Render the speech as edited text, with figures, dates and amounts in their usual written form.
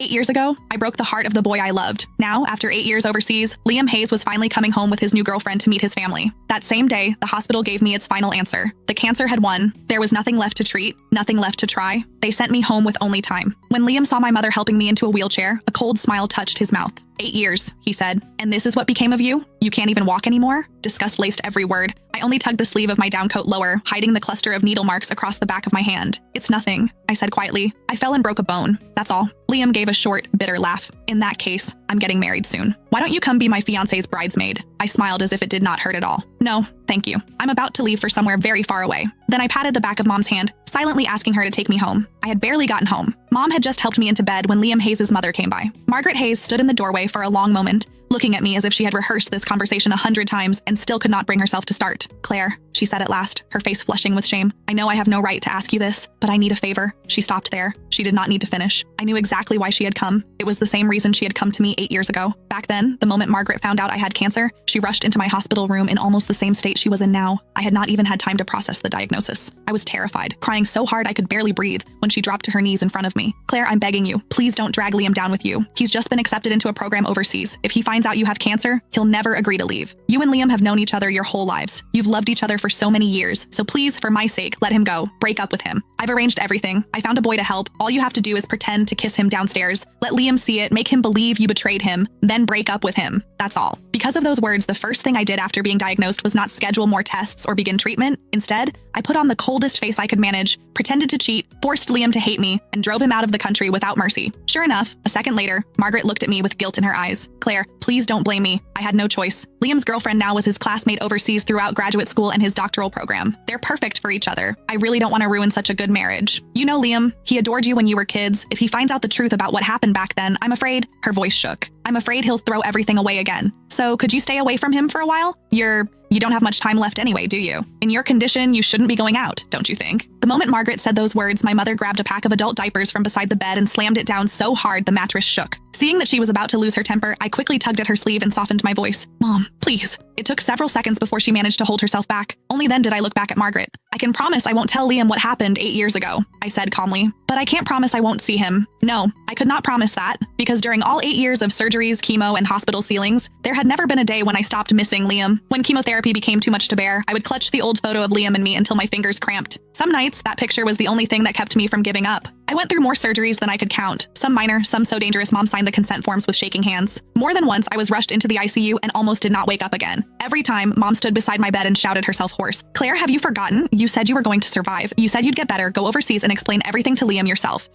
8 years ago, I broke the heart of the boy I loved. Now, after 8 years overseas, Liam Hayes was finally coming home with his new girlfriend to meet his family. That same day, the hospital gave me its final answer. The cancer had won. There was nothing left to treat, nothing left to try. They sent me home with only time. When Liam saw my mother helping me into a wheelchair, a cold smile touched his mouth. 8 years, he said. And this is what became of you? You can't even walk anymore? Disgust laced every word. I only tugged the sleeve of my downcoat lower, hiding the cluster of needle marks across the back of my hand. It's nothing, I said quietly. I fell and broke a bone. That's all. Liam gave a short, bitter laugh. In that case, I'm getting married soon. Why don't you come be my fiancé's bridesmaid? I smiled as if it did not hurt at all. No, thank you. I'm about to leave for somewhere very far away. Then I patted the back of Mom's hand, silently asking her to take me home. I had barely gotten home. Mom had just helped me into bed when Liam Hayes' mother came by. Margaret Hayes stood in the doorway for a long moment, looking at me as if she had rehearsed this conversation 100 times and still could not bring herself to start. Claire, she said at last, her face flushing with shame. I know I have no right to ask you this, but I need a favor. She stopped there. She did not need to finish. I knew exactly why she had come. It was the same reason she had come to me 8 years ago. Back then, the moment Margaret found out I had cancer, she rushed into my hospital room in almost the same state she was in now. I had not even had time to process the diagnosis. I was terrified, crying so hard I could barely breathe when she dropped to her knees in front of me. Claire, I'm begging you, please don't drag Liam down with you. He's just been accepted into a program overseas. If he finds out you have cancer, he'll never agree to leave. You and Liam have known each other your whole lives. You've loved each other for so many years, so please, for my sake, let him go. Break up with him. I've arranged everything. I found a boy to help. All you have to do is pretend to kiss him downstairs. Let Liam see it, make him believe you betrayed him, then break up with him. That's all. Because of those words, the first thing I did after being diagnosed was not schedule more tests or begin treatment. Instead, I put on the coldest face I could manage, pretended to cheat, forced Liam to hate me, and drove him out of the country without mercy. Sure enough, a second later, Margaret looked at me with guilt in her eyes. Claire, please don't blame me. I had no choice. Liam's girlfriend now was his classmate overseas throughout graduate school and his doctoral program. They're perfect for each other. I really don't want to ruin such a good marriage. You know Liam, he adored you when you were kids. If he finds out the truth about what happened back then, I'm afraid, her voice shook. I'm afraid he'll throw everything away again. So could you stay away from him for a while? You don't have much time left anyway, do you? In your condition, you shouldn't be going out, don't you think? The moment Margaret said those words, my mother grabbed a pack of adult diapers from beside the bed and slammed it down so hard the mattress shook. Seeing that she was about to lose her temper, I quickly tugged at her sleeve and softened my voice. Mom, please. It took several seconds before she managed to hold herself back. Only then did I look back at Margaret. I can promise I won't tell Liam what happened 8 years ago, I said calmly. But I can't promise I won't see him. No, I could not promise that, because during all 8 years of surgeries, chemo, and hospital ceilings, there had never been a day when I stopped missing Liam. When chemotherapy became too much to bear, I would clutch the old photo of Liam and me until my fingers cramped. Some nights, that picture was the only thing that kept me from giving up. I went through more surgeries than I could count. Some minor, some so dangerous. Mom signed the consent forms with shaking hands. More than once, I was rushed into the ICU and almost did not wake up again. Every time, Mom stood beside my bed and shouted herself hoarse. Claire, have you forgotten? You said you were going to survive. You said you'd get better, go overseas, and explain everything to Liam yourself.